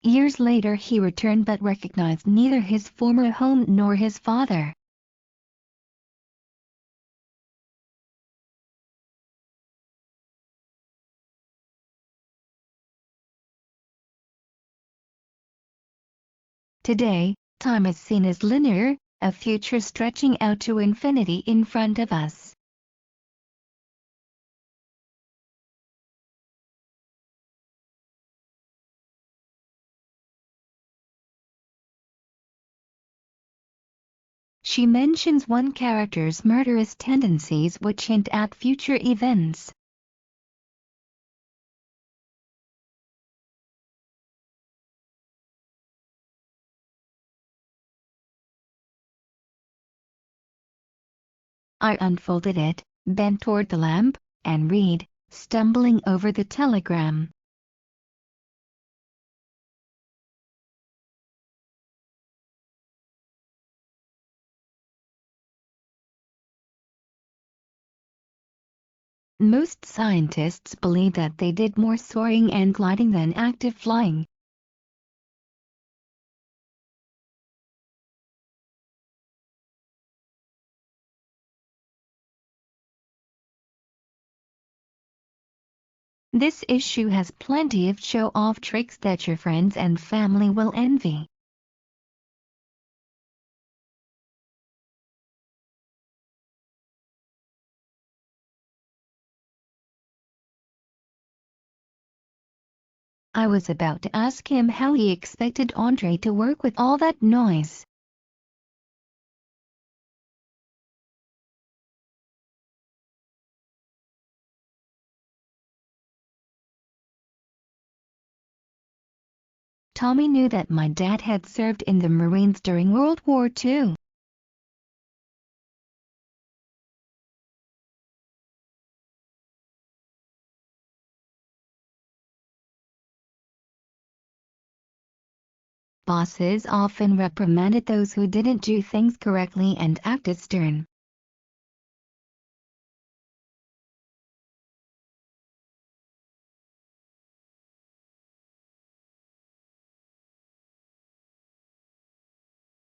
Years later he returned but recognized neither his former home nor his father. Today, time is seen as linear, a future stretching out to infinity in front of us. She mentions one character's murderous tendencies which hint at future events. I unfolded it, bent toward the lamp, and read, stumbling over the telegram. Most scientists believe that they did more soaring and gliding than active flying. This issue has plenty of show-off tricks that your friends and family will envy. I was about to ask him how he expected Andre to work with all that noise. Tommy knew that my dad had served in the Marines during World War II. Bosses often reprimanded those who didn't do things correctly and acted stern.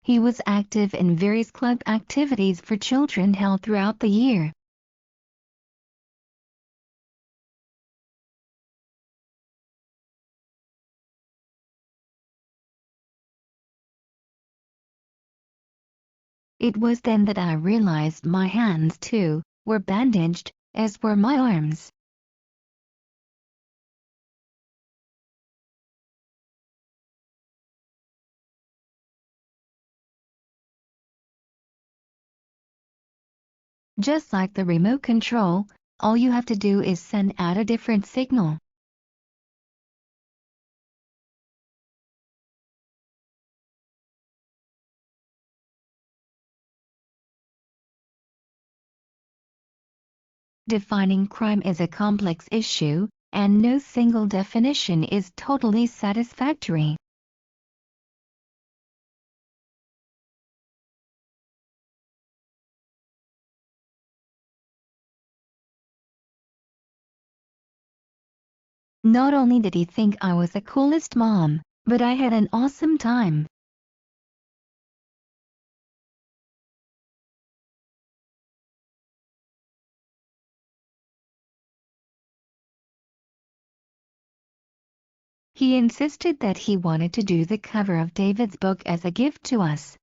He was active in various club activities for children held throughout the year. It was then that I realized my hands, too, were bandaged, as were my arms. Just like the remote control, all you have to do is send out a different signal. Defining crime is a complex issue, and no single definition is totally satisfactory. Not only did he think I was the coolest mom, but I had an awesome time. He insisted that he wanted to do the cover of David's book as a gift to us.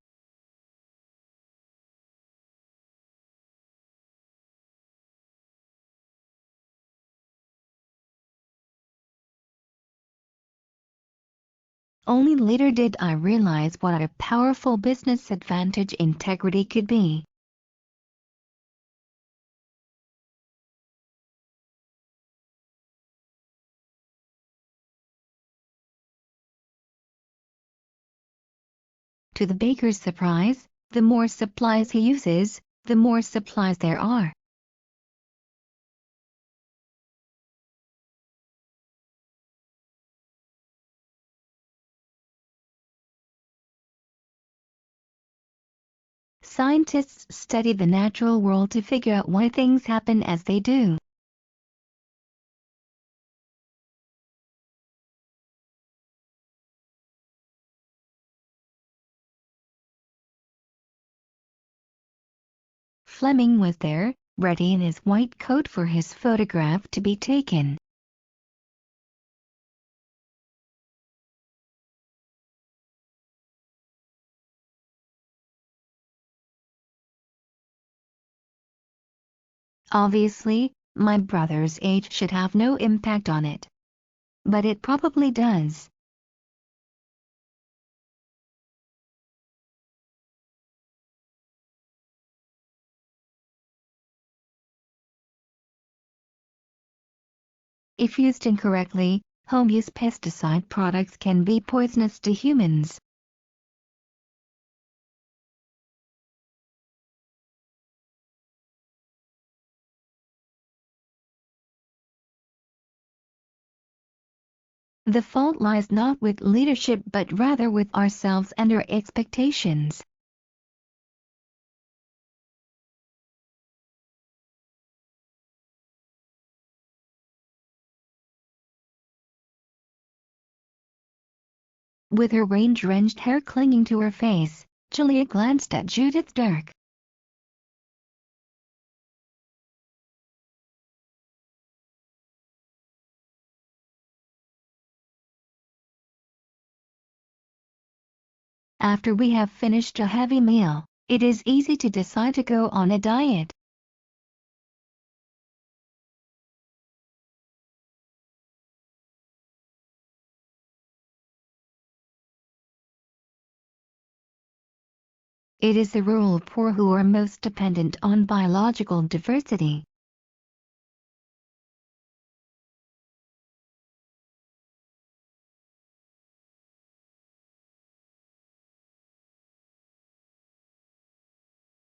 Only later did I realize what a powerful business advantage integrity could be. To the baker's surprise, the more supplies he uses, the more supplies there are. Scientists study the natural world to figure out why things happen as they do. Fleming was there, ready in his white coat for his photograph to be taken. Obviously, my brother's age should have no impact on it. But it probably does. If used incorrectly, home-use pesticide products can be poisonous to humans. The fault lies not with leadership but rather with ourselves and our expectations. With her rain-drenched hair clinging to her face, Julia glanced at Judith Dirk. After we have finished a heavy meal, it is easy to decide to go on a diet. It is the rural poor who are most dependent on biological diversity.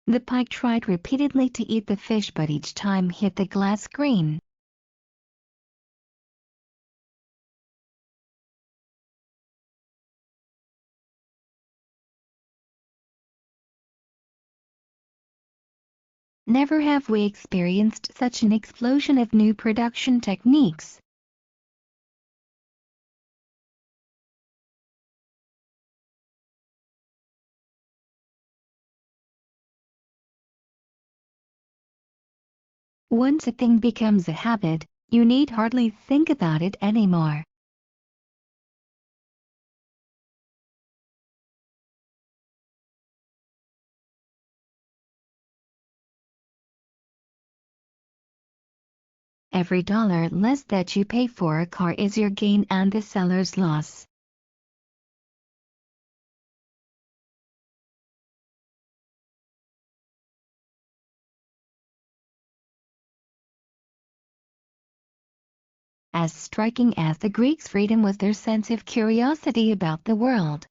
The pike tried repeatedly to eat the fish but each time hit the glass screen. Never have we experienced such an explosion of new production techniques. Once a thing becomes a habit, you need hardly think about it anymore. Every dollar less that you pay for a car is your gain and the seller's loss. As striking as the Greeks' freedom was their sense of curiosity about the world.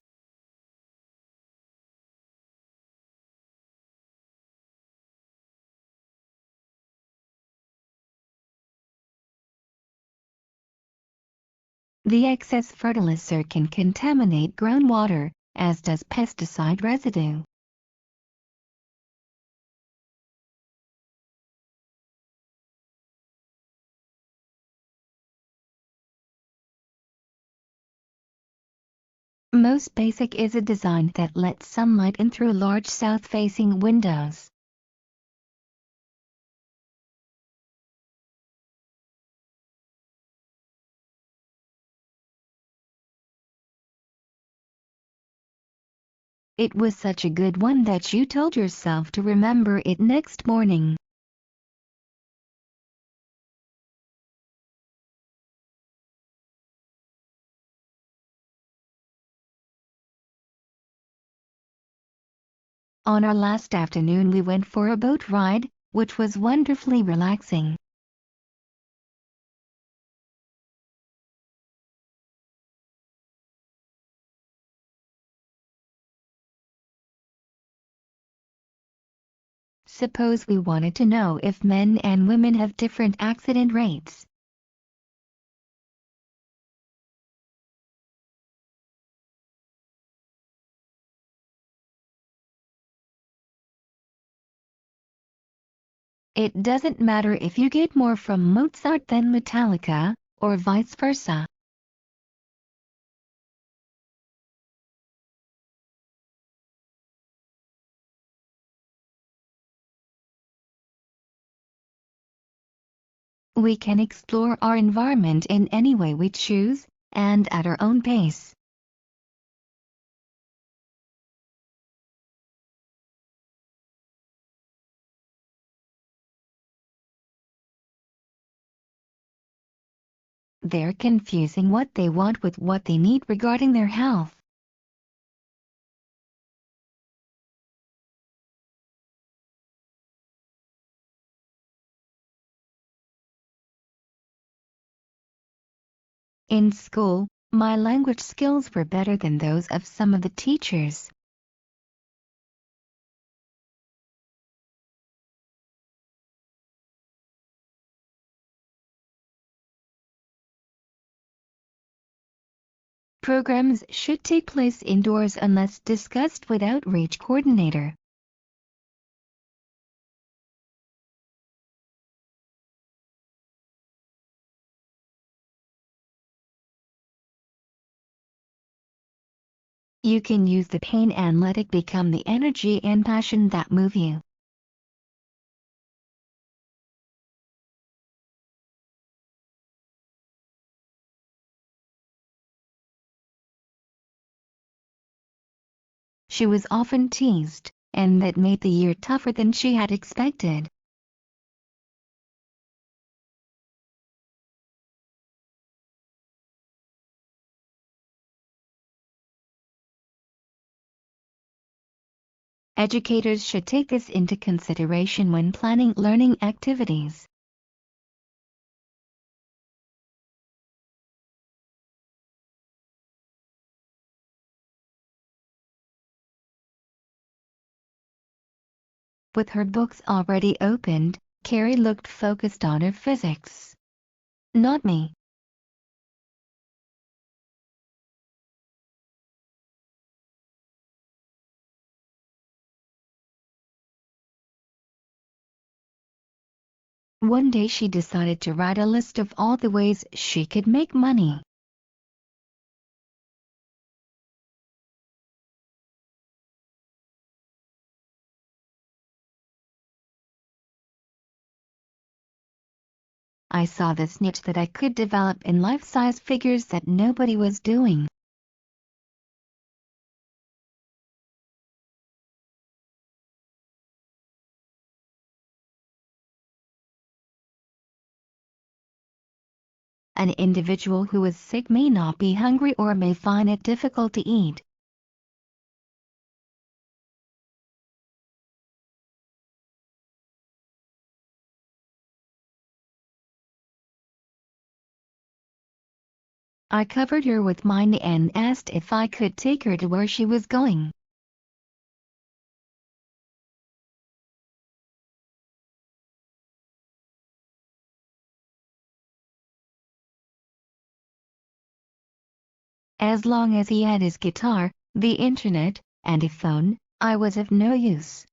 The excess fertilizer can contaminate groundwater, as does pesticide residue. Most basic is a design that lets sunlight in through large south-facing windows. It was such a good one that you told yourself to remember it next morning. On our last afternoon we went for a boat ride, which was wonderfully relaxing. Suppose we wanted to know if men and women have different accident rates. It doesn't matter if you get more from Mozart than Metallica, or vice versa. We can explore our environment in any way we choose, and at our own pace. They're confusing what they want with what they need regarding their health. In school, my language skills were better than those of some of the teachers. Programs should take place indoors unless discussed with outreach coordinator. You can use the pain and let it become the energy and passion that move you. She was often teased, and that made the year tougher than she had expected. Educators should take this into consideration when planning learning activities. With her books already opened, Carrie looked focused on her physics. Not me. One day she decided to write a list of all the ways she could make money. I saw this niche that I could develop in life-size figures that nobody was doing. An individual who is sick may not be hungry or may find it difficult to eat. I covered her with mine and asked if I could take her to where she was going. As long as he had his guitar, the internet, and a phone, I was of no use.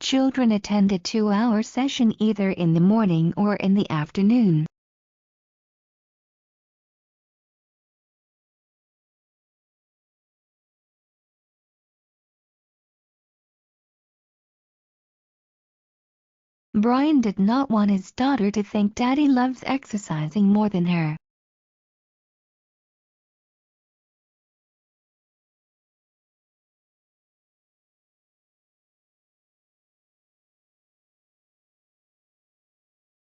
Children attend a 2-hour session either in the morning or in the afternoon. Brian did not want his daughter to think Daddy loves exercising more than her.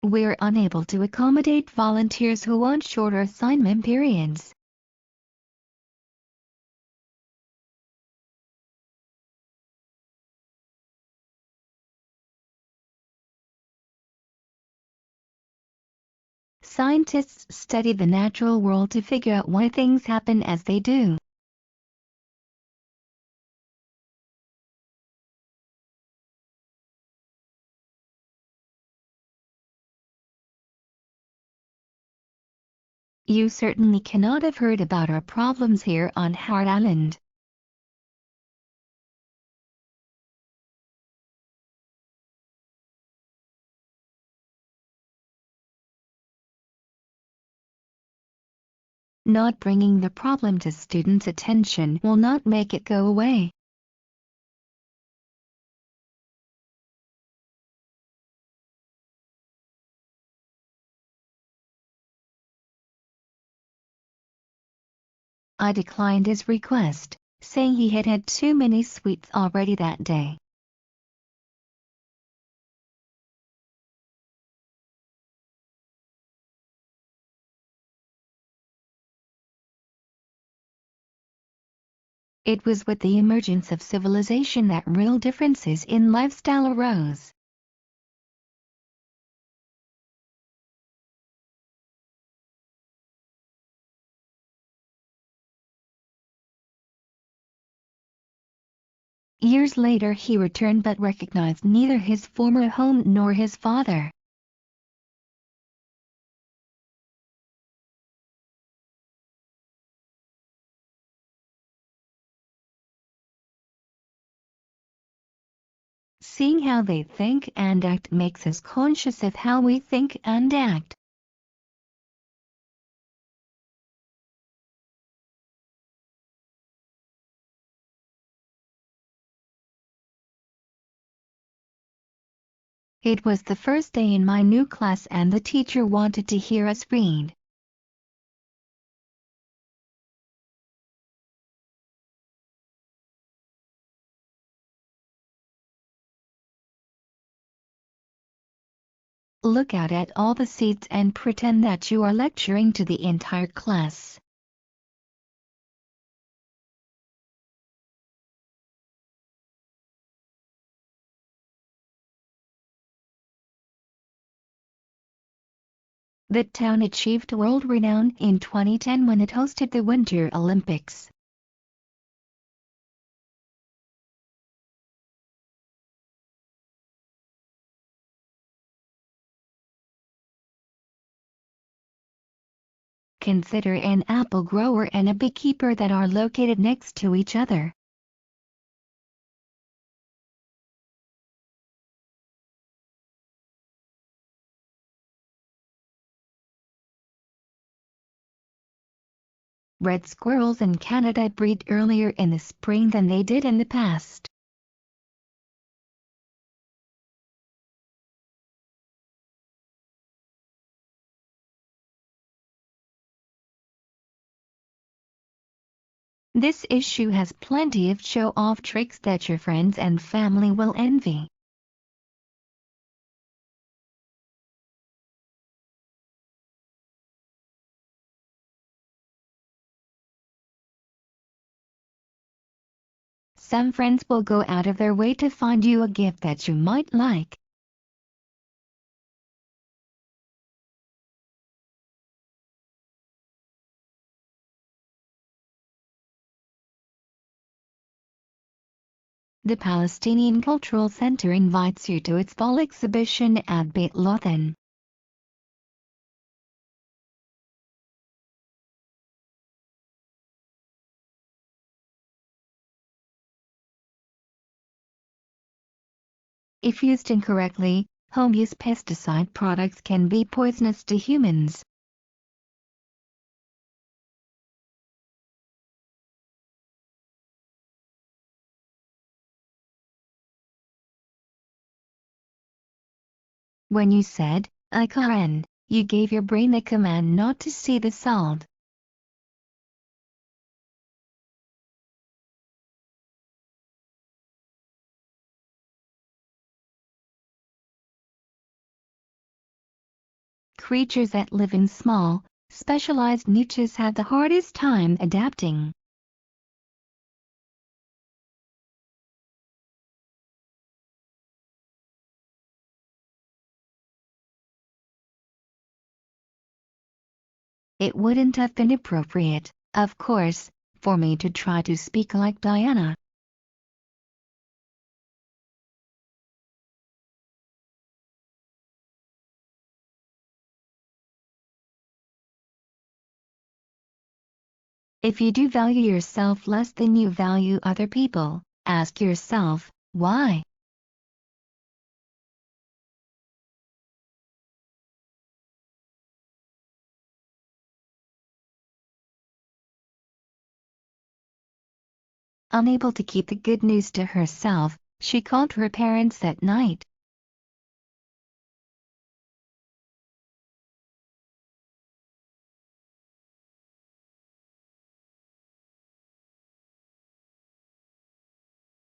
We're unable to accommodate volunteers who want shorter assignment periods. Scientists study the natural world to figure out why things happen as they do. You certainly cannot have heard about our problems here on Hart Island. Not bringing the problem to students' attention will not make it go away. I declined his request, saying he had had too many sweets already that day. It was with the emergence of civilization that real differences in lifestyle arose. Years later he returned but recognized neither his former home nor his father. Seeing how they think and act makes us conscious of how we think and act. It was the first day in my new class and the teacher wanted to hear us read. Look out at all the seats and pretend that you are lecturing to the entire class. The town achieved world renown in 2010 when it hosted the Winter Olympics. Consider an apple grower and a beekeeper that are located next to each other. Red squirrels in Canada breed earlier in the spring than they did in the past. This issue has plenty of show-off tricks that your friends and family will envy. Some friends will go out of their way to find you a gift that you might like. The Palestinian Cultural Center invites you to its fall exhibition at Beit Lothan. If used incorrectly, home-use pesticide products can be poisonous to humans. When you said, "I can," you gave your brain the command not to see the salt. Creatures that live in small, specialized niches have the hardest time adapting. It wouldn't have been appropriate, of course, for me to try to speak like Diana. If you do value yourself less than you value other people, ask yourself, why? Unable to keep the good news to herself, she called her parents that night.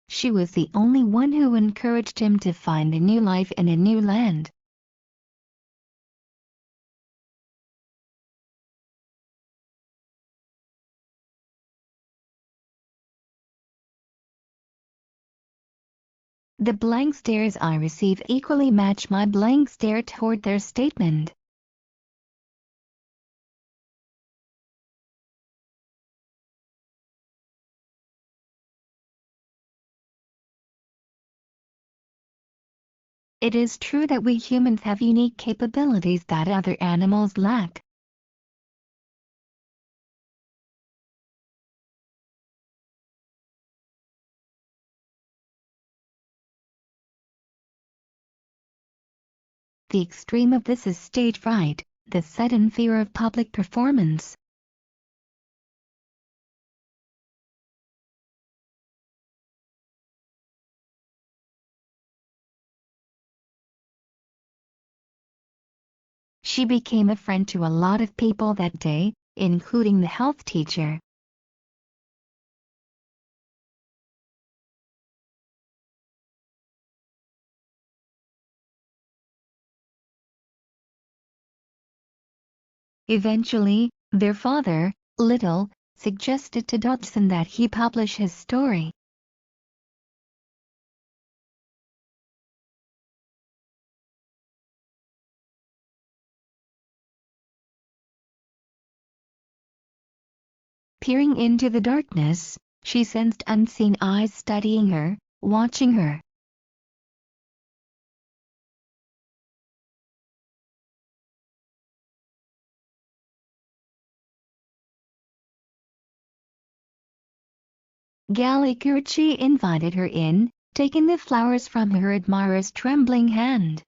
She was the only one who encouraged him to find a new life in a new land. The blank stares I receive equally match my blank stare toward their statement. It is true that we humans have unique capabilities that other animals lack. The extreme of this is stage fright, the sudden fear of public performance. She became a friend to a lot of people that day, including the health teacher. Eventually, their father, Little, suggested to Dodgson that he publish his story. Peering into the darkness, she sensed unseen eyes studying her, watching her. Galli-Curci invited her in, taking the flowers from her admirer's trembling hand.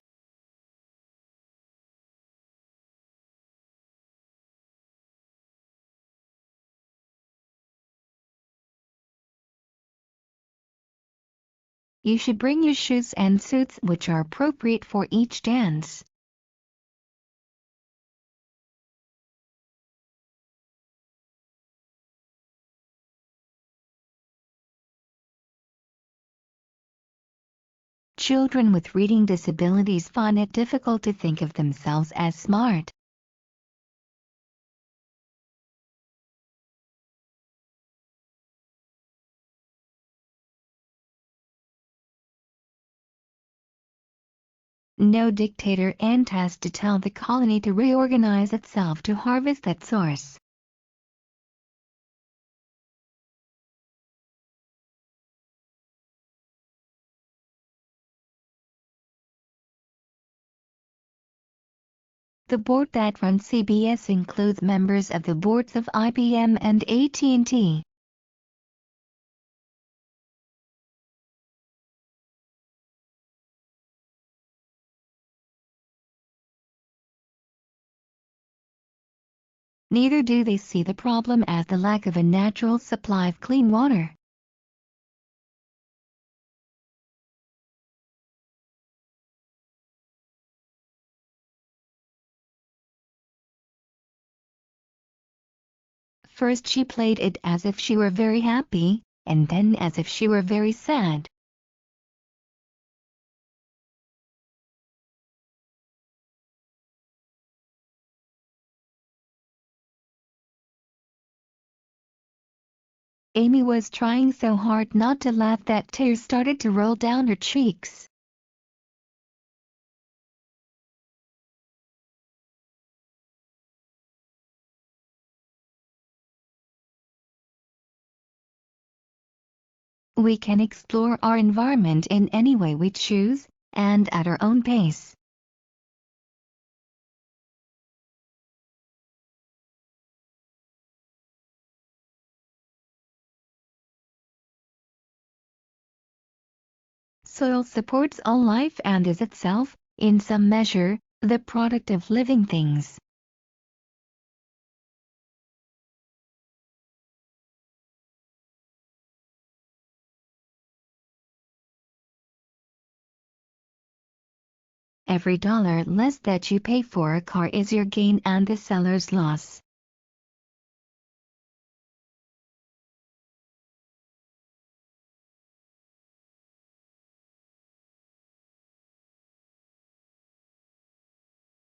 You should bring your shoes and suits which are appropriate for each dance. Children with reading disabilities find it difficult to think of themselves as smart. No dictator ant has to tell the colony to reorganize itself to harvest that source. The board that runs CBS includes members of the boards of IBM and AT&T. Neither do they see the problem as the lack of a natural supply of clean water. First she played it as if she were very happy, and then as if she were very sad. Amy was trying so hard not to laugh that tears started to roll down her cheeks. We can explore our environment in any way we choose, and at our own pace. Soil supports all life and is itself, in some measure, the product of living things. Every dollar less that you pay for a car is your gain and the seller's loss.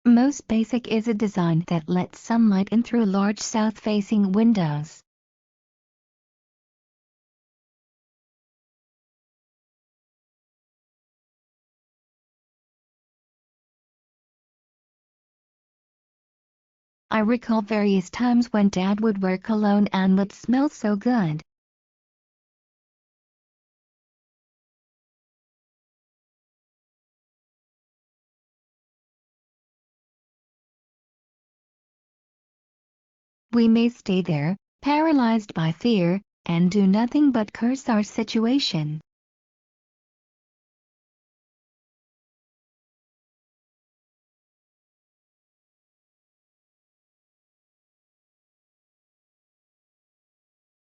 Most basic is a design that lets sunlight in through large south-facing windows. I recall various times when Dad would wear cologne and would smell so good. We may stay there, paralyzed by fear, and do nothing but curse our situation.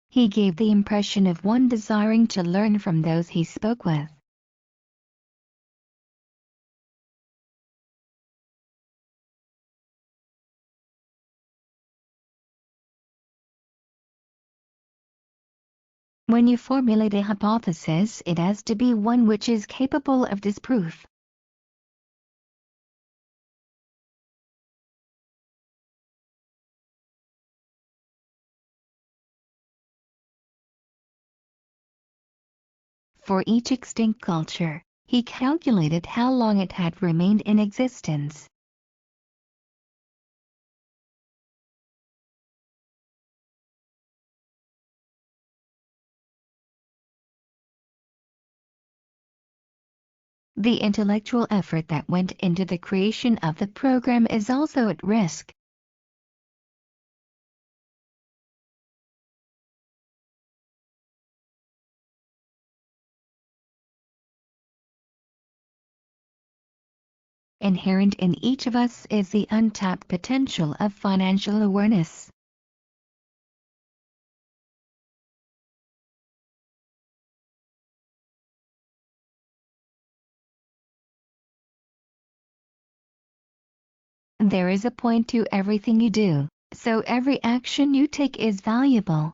He gave the impression of one desiring to learn from those he spoke with. When you formulate a hypothesis, it has to be one which is capable of disproof. For each extinct culture, he calculated how long it had remained in existence. The intellectual effort that went into the creation of the program is also at risk. Inherent in each of us is the untapped potential of financial awareness. There is a point to everything you do, so every action you take is valuable.